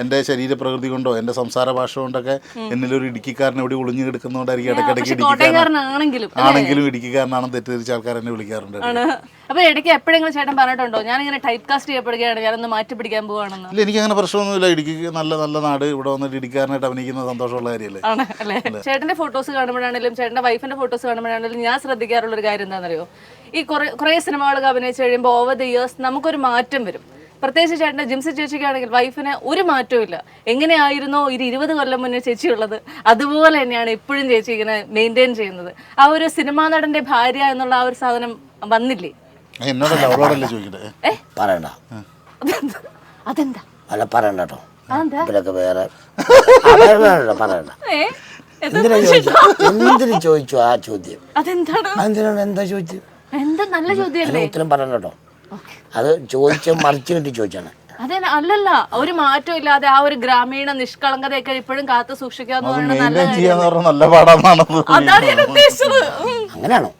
എൻ്റെ ശരീരപ്രകൃതി കൊണ്ടോ എൻ്റെ സംസാര ഭാഷ കൊണ്ടൊക്കെ എന്നിലൊരു ഇടുക്കിക്കാരൻ എവിടെ ഒളിഞ്ഞു കിടക്കുന്നതുകൊണ്ടായിരിക്കും ഇടയ്ക്കിടയ്ക്ക് ആണെങ്കിലും ഇടുക്കിക്കാരനാണെന്ന് തെറ്റിദ്ധരിച്ച ആൾക്കാർ എന്നെ വിളിക്കാറുണ്ട്. അപ്പൊ ഇടയ്ക്ക് എപ്പോഴെങ്കിലും ചേട്ടൻ പറഞ്ഞിട്ടുണ്ടോ ഞാനിങ്ങനെ ടൈപ്പ് കാസ്റ്റ് ചെയ്യപ്പെടുകയാണ്, ഞാനൊന്ന് മാറ്റി പിടിക്കാൻ പോവാണെന്ന്? ഇല്ല, എനിക്ക് അങ്ങനെ പ്രശ്നമൊന്നുമില്ല. ഇടുക്കിക്ക് നല്ല നല്ല നാട്, ഇവിടെ വന്നിട്ട് ഇടുക്കിക്കാരനായിട്ട് അഭിനയിക്കുന്ന സന്തോഷമുള്ള കാര്യമല്ലേ. അല്ലേ? ചേട്ടന്റെ ഫോട്ടോസ് കാണുമ്പോഴാണെങ്കിലും ചേട്ടന്റെ വൈഫിന്റെ ഫോട്ടോസ് കാണുമ്പോഴാണെങ്കിലും ഞാൻ ശ്രദ്ധിക്കാറുള്ള ഒരു കാര്യം എന്താണെന്നറിയോ, ഈ കുറെ സിനിമകളൊക്കെ അഭിനയിച്ച് കഴിയുമ്പോൾ ഓവർ ദ ഇയേഴ്സ് നമുക്കൊരു മാറ്റം വരും. പ്രത്യേകിച്ച് ചേട്ടൻ്റെ ജിംസി ചേച്ചിക്കാണെങ്കിൽ വൈഫിന് ഒരു മാറ്റവും ഇല്ല. എങ്ങനെയായിരുന്നോ 20 കൊല്ലം മുന്നേ ചേച്ചി ഉള്ളത് അതുപോലെ തന്നെയാണ് ഇപ്പോഴും ചേച്ചി ഇങ്ങനെ മെയിൻറ്റെയിൻ ചെയ്യുന്നത്. ആ ഒരു സിനിമാ നടന്റെ ഭാര്യ എന്നുള്ള ആ ഒരു സാധനം വന്നില്ലേ? എന്നോടല്ല അവളോടല്ലേ ചോദിക്കട്ടെ. പറയണ്ട. അതെന്താ? അല്ല പറയണ്ട കേട്ടോ. ഇവരൊക്കെ വേറെ പറയണ്ട. എന്തിനു ചോദിച്ചു ആ ചോദ്യം? അതെന്താണ്? എന്താ ചോദിച്ചു? എന്താ നല്ല ചോദ്യമല്ലേ? ഉത്തരം പറയണ്ട കേട്ടോ. അത് ചോദിച്ച മറിച്ചു കിട്ടി ചോദിച്ചാണ്. അതെ, അല്ലല്ല, ഒരു മാറ്റം ഇല്ലാതെ ആ ഒരു ഗ്രാമീണ നിഷ്കളങ്കതയൊക്കെ ഇപ്പോഴും കാത്തു സൂക്ഷിക്കാന്ന് പറയുന്നത് നല്ല നല്ല പാടാന്നാണ്. അതാണ് ഞാൻ ഉദ്ദേശിച്ചത്. അങ്ങനെയാണോ?